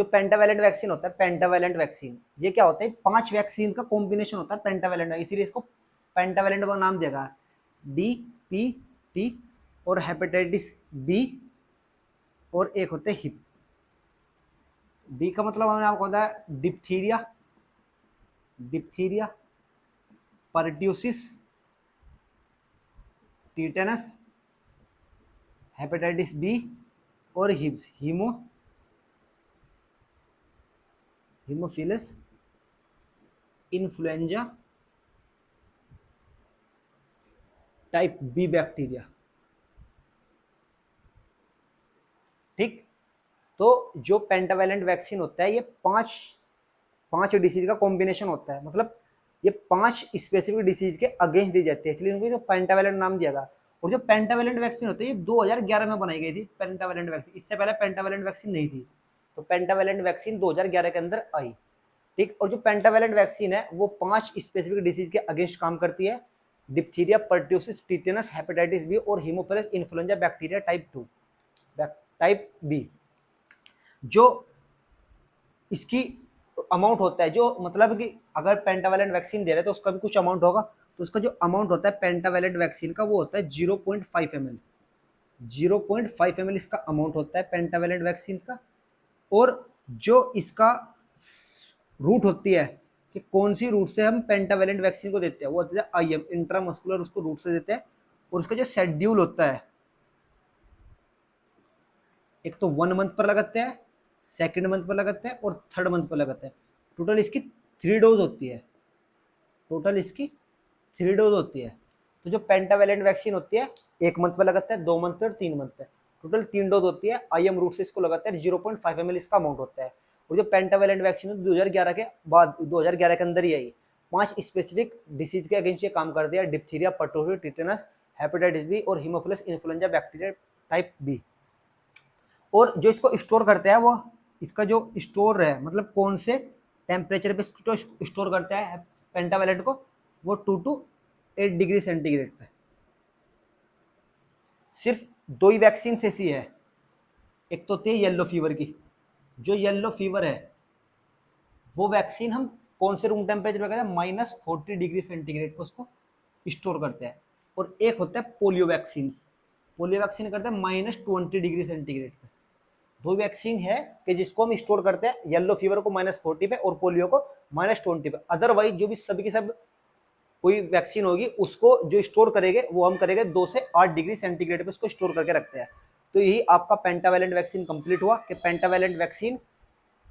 जो pentavalent vaccine होता है, पेंटावेलेंट वैक्सीन, ये क्या होता है, 5 वैक्सीन का कॉम्बिनेशन होता है पेंटावेलेंट, इसीलिए इसको पेंटावेलेंट का नाम दिया गया। डी, पी, टी और हेपेटाइटिस बी और एक होते हैं हिप। डी का मतलब हमने आपको बताया diphtheria, diphtheria, pertussis, tetanus, hepatitis B और Hibs, haemophilus influenzae type B bacteria. ठीक, तो जो पेंटावेलेंट वैक्सीन होता है ये पांच डिसीज का कॉम्बिनेशन होता है, मतलब ये 5 स्पेसिफिक डिसीज के अगेंस्ट दी जाती है, इसलिए इनको जो पेंटावेलेंट नाम दिया गया। और जो पेंटावेलेंट वैक्सीन होती है ये 2011 में बनाई गई थी पेंटावेलेंट वैक्सीन, इससे पहले पेंटावेलेंट वैक्सीन नहीं थी, तो पेंटावेलेंट वैक्सीन 2011 के अंदर आई। ठीक, और जो पेंटावेलेंट वैक्सीन है वो 5 स्पेसिफिक डिसीज के अगेंस्ट काम करती है, diphtheria, pertussis, tetanus, hepatitis B और haemophilus influenza bacteria type B. जो इसकी अमाउंट होता है, जो मतलब कि अगर पेंटावेलेंट वैक्सीन दे रहे हैं तो उसका भी कुछ अमाउंट होगा, तो उसका जो अमाउंट होता है पेंटावेलेंट वैक्सीन का वो होता है 0.5 ml, 0.5 ml इसका अमाउंट होता है पेंटावेलेंट वैक्सीन का। और जो इसका रूट होती है कि कौन सी रूट से हम पेंटावेलेंट वैक्सीन को देते हैं, वो होता है आईएम, इंट्रामस्कुलर, उसको रूट से देते हैं। और उसका जो शेड्यूल होता है, एक तो 1 मंथ पर लगाते हैं, सेकेंड मंथ पर लगाते हैं और थर्ड मंथ पर लगाते हैं। टोटल इसकी 3 डोज होती है, टोटल इसकी 3 डोज होती है। तो जो पेंटावेलेंट वैक्सीन होती है 1 मंथ पर लगाते हैं, 2 मंथ पे और 3 मंथ पे, टोटल 3 डोज होती है। आईएम रूट से इसको लगाते हैं, 0.5 ml इसका अमाउंट होता है। और जो पेंटावेलेंट वैक्सीन 2011 के बाद, 2011 के अंदर ही आई, 5 स्पेसिफिक डिसीज के अगेंस्ट ये काम कर दिया, diphtheria, pertussis, tetanus, hepatitis B और haemophilus influenza bacteria type B. और जो इसको स्टोर करता है वो, इसका जो स्टोर है मतलब कौन से टेम्परेचर पे स्टोर करता है पेंटावेलेंट को, वो 2 to 8 डिग्री सेंटीग्रेड पे। सिर्फ 2 ही वैक्सीन ऐसी है, एक तो होती है येलो फीवर की, जो येलो फीवर है वो वैक्सीन हम कौन से रूम टेम्परेचर पे करते हैं, -40 डिग्री सेंटीग्रेड पे उसको स्टोर करते हैं। और एक होता है पोलियो वैक्सीन, पोलियो वैक्सीन करते हैं -20 डिग्री सेंटीग्रेड पे। 2 वैक्सीन है कि जिसको हम स्टोर करते हैं, येलो फीवर को -40 पे और पोलियो को -20 पे। अदरवाइज जो भी सभी की सब कोई वैक्सीन होगी उसको जो स्टोर करेंगे वो हम करेंगे 2 से 8 डिग्री सेंटीग्रेड पे उसको स्टोर करके रखते हैं। तो यही आपका पेंटावेलेंट वैक्सीन कंप्लीट हुआ कि पेंटावेलेंट वैक्सीन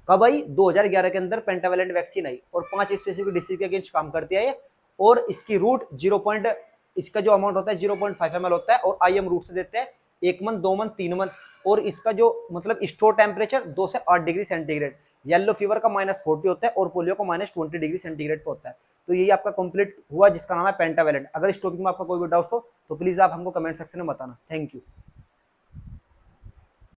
कब आई, 2011 के अंदर पेंटावेलेंट वैक्सीन आई और 5 स्पेसिफिक डिसीज के अगेंस्ट काम करती है ये। और इसकी रूट इसका जो अमाउंट होता है 0.5 ml होता है और आईएम रूट से देते हैं 1 मंथ, 2 मंथ, 3 मंथ। और इसका जो मतलब स्टोर टेम्परेचर 2 से 8 डिग्री सेंटीग्रेड, येलो फीवर का -40 होता है और पोलियो का -20 डिग्री सेंटीग्रेड पे होता है। तो यही आपका कंप्लीट हुआ जिसका नाम है पेंटावेलेंट। अगर इस टॉपिक में आपका कोई भी डाउट हो तो प्लीज आप हमको कमेंट सेक्शन में बताना। Thank you.